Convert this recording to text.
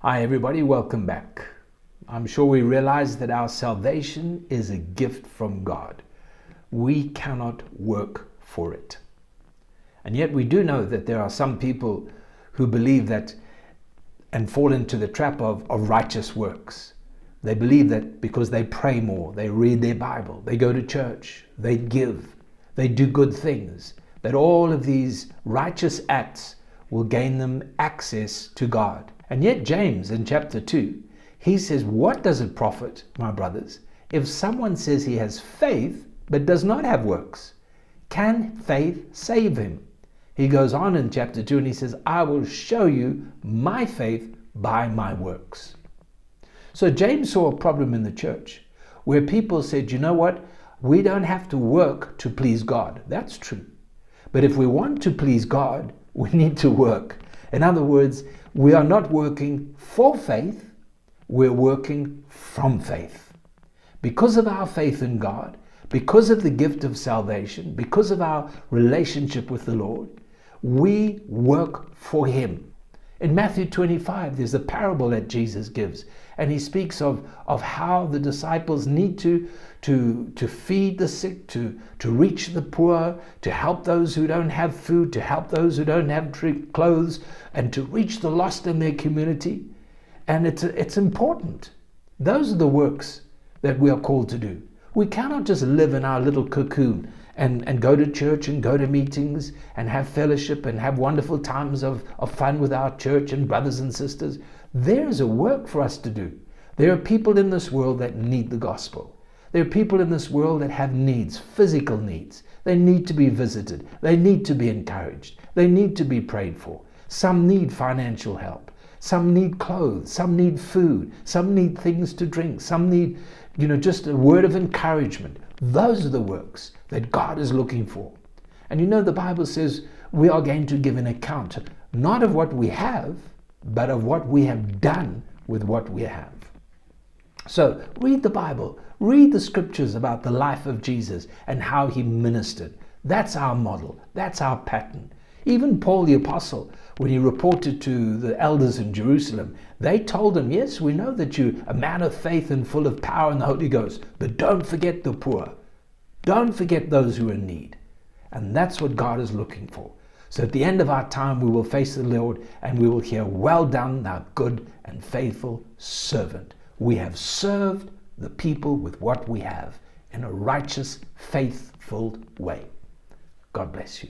Hi everybody, welcome back. I'm sure we realize that our salvation is a gift from God. We cannot work for it. And yet we do know that there are some people who believe that and fall into the trap of righteous works. They believe that because they pray more, they read their Bible, they go to church, they give, they do good things, that all of these righteous acts will gain them access to God. And yet James in chapter 2, he says, what does it profit, my brothers, if someone says he has faith but does not have works? Can faith save him? He goes on in chapter 2 and he says, I will show you my faith by my works. So James saw a problem in the church where people said, you know what? We don't have to work to please God. That's true. But if we want to please God, we need to work. In other words, we are not working for faith, we're working from faith. Because of our faith in God, because of the gift of salvation, because of our relationship with the Lord, we work for Him. In Matthew 25, there's a parable that Jesus gives, and He speaks of how the disciples need to feed the sick, to reach the poor, to help those who don't have food, to help those who don't have clothes, and to reach the lost in their community. And it's important. Those are the works that we are called to do. We cannot just live in our little cocoon and go to church and go to meetings and have fellowship and have wonderful times of fun with our church and brothers and sisters. There is a work for us to do. There are people in this world that need the gospel. There are people in this world that have needs, physical needs. They need to be visited. They need to be encouraged. They need to be prayed for. Some need financial help. Some need clothes. Some need food. Some need things to drink. Some need, just a word of encouragement. Those are the works that God is looking for. And the Bible says we are going to give an account, not of what we have, but of what we have done with what we have. So read the Bible, read the scriptures about the life of Jesus and how He ministered. That's our model, that's our pattern. Even Paul the Apostle, when he reported to the elders in Jerusalem, they told him, yes, we know that you're a man of faith and full of power in the Holy Ghost, but don't forget the poor. Don't forget those who are in need. And that's what God is looking for. So at the end of our time, we will face the Lord and we will hear, well done, thou good and faithful servant. We have served the people with what we have in a righteous, faithful way. God bless you.